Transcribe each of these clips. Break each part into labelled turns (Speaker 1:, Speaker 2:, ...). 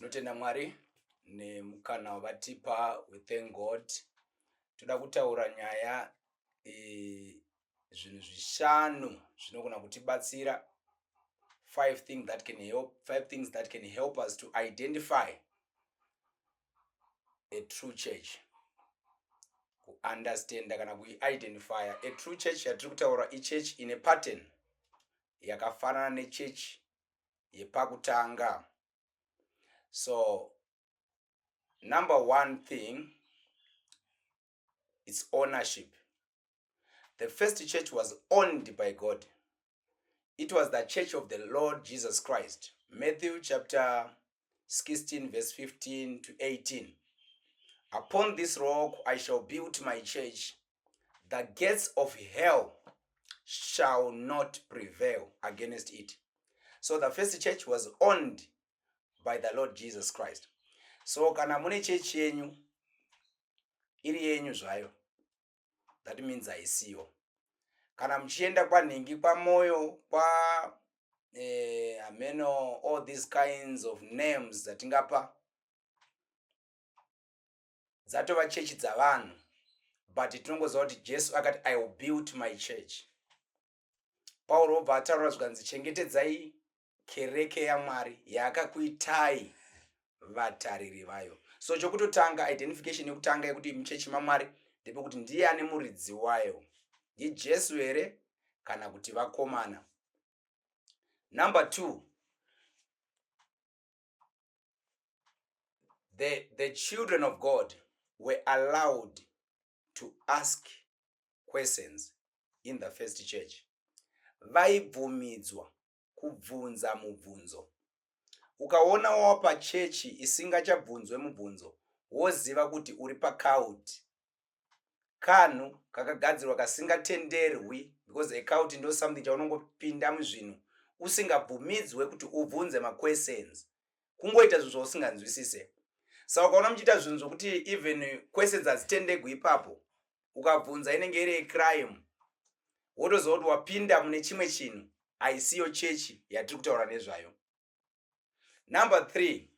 Speaker 1: Tinotenda Mwari nemukana wavatipa. We thank God. Toda kutaura nyaya zvinhu zvishanu zvinogona kutibatsira. Five things that can help us to identify a true church. Ku understand kana ku identify a true church. Yatiri kutaura church in a pattern yakafanana ne church yepakutanga. So number one thing, it's ownership. The first church was owned by God. It was the church of the Lord Jesus Christ. Matthew chapter 16 verse 15 to 18. Upon this rock I shall build my church. The gates of hell shall not prevail against it. So the first church was owned by the Lord Jesus Christ. So kana mune church yenyu iri yenyu zvayo, that means aisiyo. Kana mchienda kwanhingi kwamoyo kwa ameno, all these kinds of names zatingapa dzatova chechi dzavanhu, but tinongoziva kuti Jesu akati I will build my church. Pauro obva ataura zvikanzi chengetedzai kereke yaMwari yaakakuitai vatariri vayo. So chokutotanga, identification yekutanga yekuti muchechi maMwari ndepekuti ndiani muridzi wayo, ndiJesu here kana kuti vakomana. Number two, the children of God were allowed to ask questions in the first church. Vaibvumidzwa kubvunza mubvunzo. Ukaona wapa chechi isingachabvunzwe mubvunzo, woziva kuti uri pacult. Kanhu kakagadzirwa kasingatenderwi, because a cult ndo something chaunongopinda muzvinhu usingabvumidzwe kuti ubvunze ma questions. Kungoita zvinhu zvausinganzwisise. Saka ukaona muchiita zvinhu zvokuti even questions hadzitendegwi ipapo, ukabvunza inenge iri crime, wotoziva kuti wapinda mune chimwe chinhu haisiyo chechi yatiri kutaura nezvayo. Number three,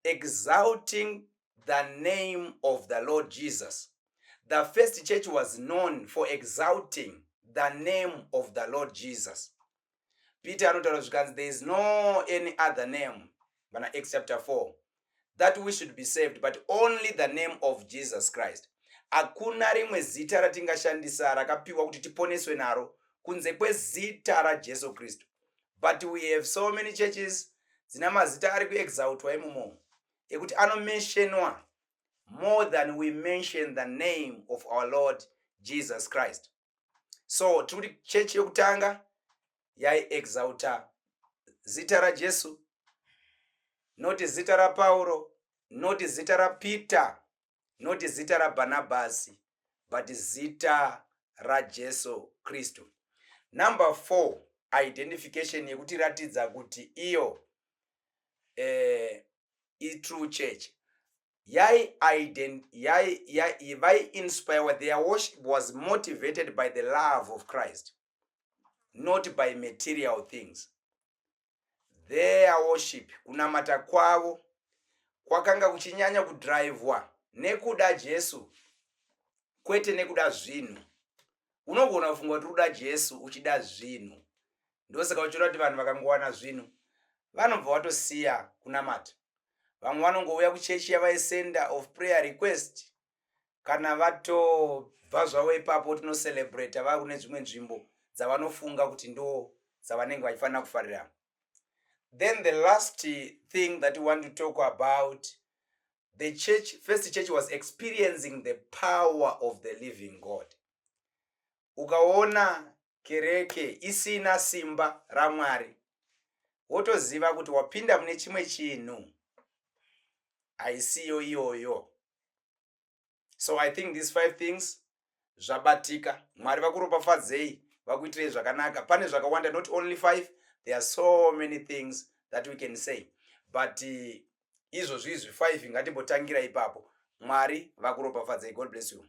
Speaker 1: exalting the name of the Lord Jesus. The first church was known for exalting the name of the Lord Jesus. Peter anotaura zvikanzi there is no any other name, Acts chapter 4, that we should be saved, but only the name of Jesus Christ. Hakuna rimwe zita ratingashandisa rakapiwa kuti tiponeswe naro kunze kwezita raJesu Kristu. But we have so many churches dzina mazita ari kuexaltwa imomo ekuti anomentionwa more than we mention the name of our Lord Jesus Christ. So tiri church yokutanga yaiexalta zita raJesu, not zita raPaulo, not zita raPeter, not zita raBarnabasi, but zita raJesu Kristu. Number four, identification yekuti ratidza kuti iyo true church. Inspired, their worship was motivated by the love of Christ, not by material things. Their worship, kunamata kwavo, kwakanga kuchinyanya kudrivewa nekuda Jesu, kwete nekuda zvinhu. Unogona kufunga kuti uda Jesu uchida zvinhu. Ndosaka uchiona kuti vanhu vakangowana zvinhu vanobva vatosiya kunamata. Vamwe vanongouya kuchechi yava sender of prayer request, kana vatobva zvavo ipapo tinocelebrate vava kune dzimwe nzvimbo dzavanofunga kuti ndo dzavanenge vachifanira kufarira. Then the last thing that we want to talk about, the church, first church was experiencing the power of the living God. Ukaona kereke isina simba raMwari, wotoziva kuti wapinda mune chimwe chinhu haisiyo iyoyo. So I think these five things zvabatika. Mwari vakuropafadzei, vakuitirei zvakanaka. Pane zvakawanda, not only five, there are so many things that we can say. But izvozvi five ngatimbotangira ipapo. Mwari vakuropafadzei. God bless you.